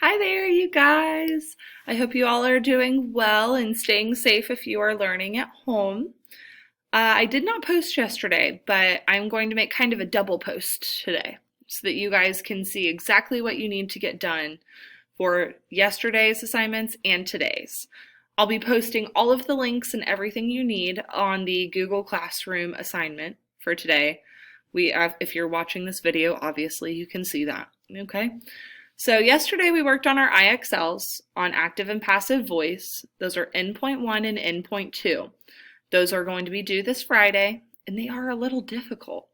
Hi there, you guys. I hope you all are doing well and staying safe if you are learning at home. I did not post yesterday, but I'm going to make kind of a double post today so that you guys can see exactly what you need to get done for yesterday's assignments and today's. I'll be posting all of the links and everything you need on the Google Classroom assignment for today. If you're watching this video, obviously you can see that. Okay. So yesterday we worked on our IXLs on active and passive voice. Those are N.1 and N.2. Those are going to be due this Friday, and they are a little difficult.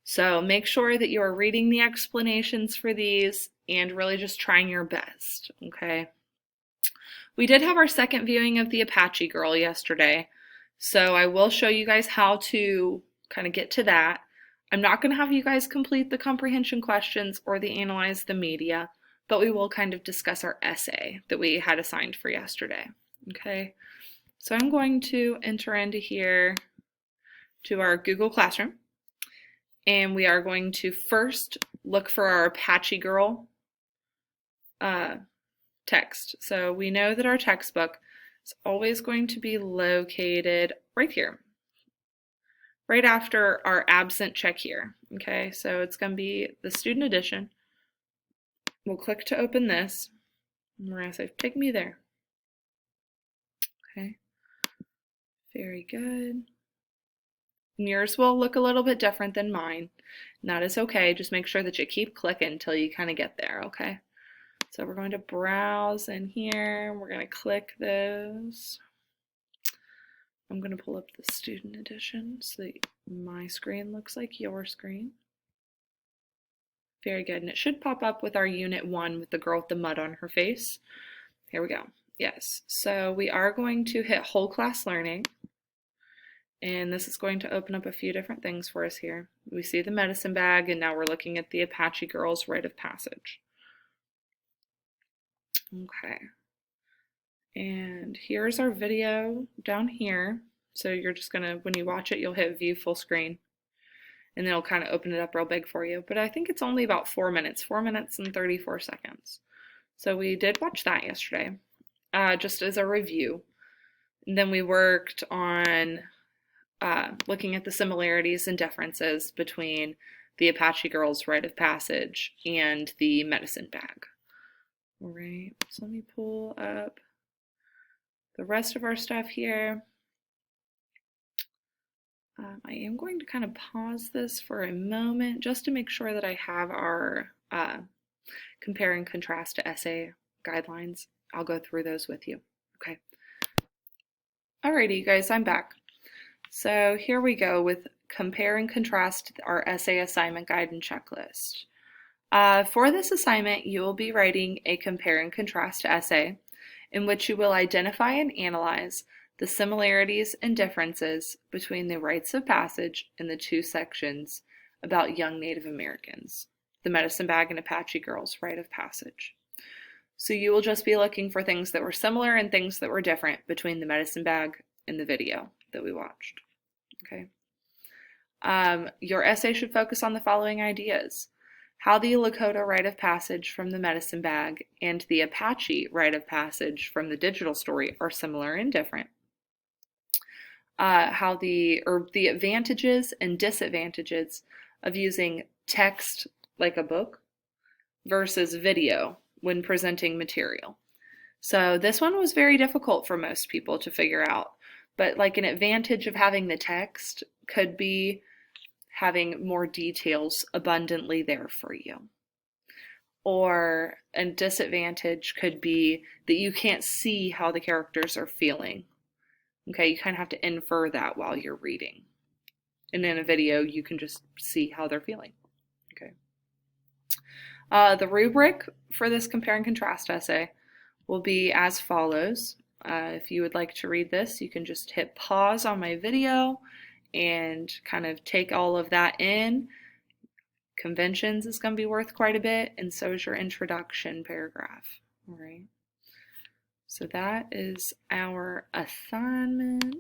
So make sure that you are reading the explanations for these and really just trying your best, okay? We did have our second viewing of the Apache Girl yesterday, so I will show you guys how to kind of get to that. I'm not going to have you guys complete the comprehension questions or the analyze the media, but we will kind of discuss our essay that we had assigned for yesterday. Okay, so I'm going to enter into here to our Google Classroom, and we are going to first look for our Apache Girl text. So we know that our textbook is always going to be located right here, right after our absent check here. Okay, so it's going to be the student edition. We'll click to open this, and we're going to say, take me there. Okay, very good. And yours will look a little bit different than mine, and that is okay. Just make sure that you keep clicking until you kind of get there, okay? So we're going to browse in here. We're going to click those. I'm going to pull up the student edition so that my screen looks like your screen. Very good. And it should pop up with our Unit 1 with the girl with the mud on her face. Here we go. Yes. So we are going to hit whole class learning. And this is going to open up a few different things for us here. We see the medicine bag, and now we're looking at the Apache Girl's rite of passage. Okay. And here's our video down here. So you're just gonna, when you watch it, you'll hit view full screen, and then it'll kind of open it up real big for you. But I think it's only about 4 minutes, 4 minutes and 34 seconds. So we did watch that yesterday, just as a review. And then we worked on looking at the similarities and differences between the Apache Girl's rite of passage and the medicine bag. All right, so let me pull up the rest of our stuff here. I am going to kind of pause this for a moment just to make sure that I have our compare and contrast to essay guidelines. I'll go through those with you. Okay. Alrighty, you guys, I'm back. So here we go with compare and contrast our essay assignment guide and checklist. For this assignment, you will be writing a compare and contrast essay in which you will identify and analyze the similarities and differences between the rites of passage in the two sections about young Native Americans, the medicine bag and Apache Girl's rite of passage. So you will just be looking for things that were similar and things that were different between the medicine bag and the video that we watched. Okay. Your essay should focus on the following ideas: how the Lakota rite of passage from the medicine bag and the Apache rite of passage from the digital story are similar and different. How the advantages and disadvantages of using text like a book versus video when presenting material. So this one was very difficult for most people to figure out, but like an advantage of having the text could be having more details abundantly there for you. Or a disadvantage could be that you can't see how the characters are feeling. Okay, you kind of have to infer that while you're reading. And in a video, you can just see how they're feeling. Okay. The rubric for this compare and contrast essay will be as follows. If you would like to read this, you can just hit pause on my video and kind of take all of that in. Conventions is going to be worth quite a bit, and so is your introduction paragraph. All right. So that is our assignment.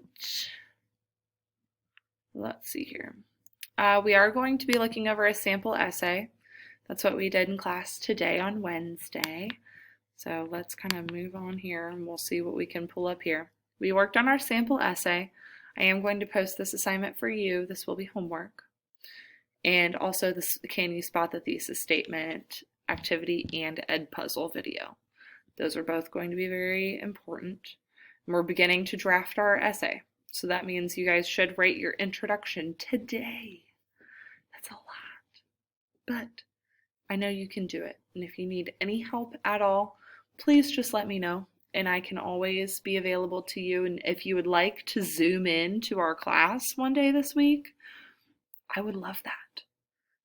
Let's see here. We are going to be looking over a sample essay. That's what we did in class today on Wednesday. So let's kind of move on here and we'll see what we can pull up here. We worked on our sample essay. I am going to post this assignment for you. This will be homework. And also this Can You Spot the Thesis Statement activity and Edpuzzle video. Those are both going to be very important. And we're beginning to draft our essay. So that means you guys should write your introduction today. That's a lot. But I know you can do it. And if you need any help at all, please just let me know. And I can always be available to you. And if you would like to Zoom in to our class one day this week, I would love that.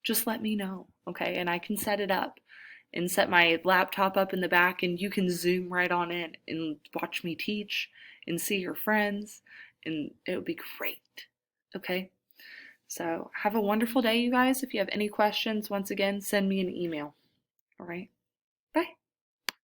Just let me know, okay? And I can set it up and set my laptop up in the back, and you can Zoom right on in and watch me teach and see your friends, and it would be great, okay? So have a wonderful day, you guys. If you have any questions, once again, send me an email, all right?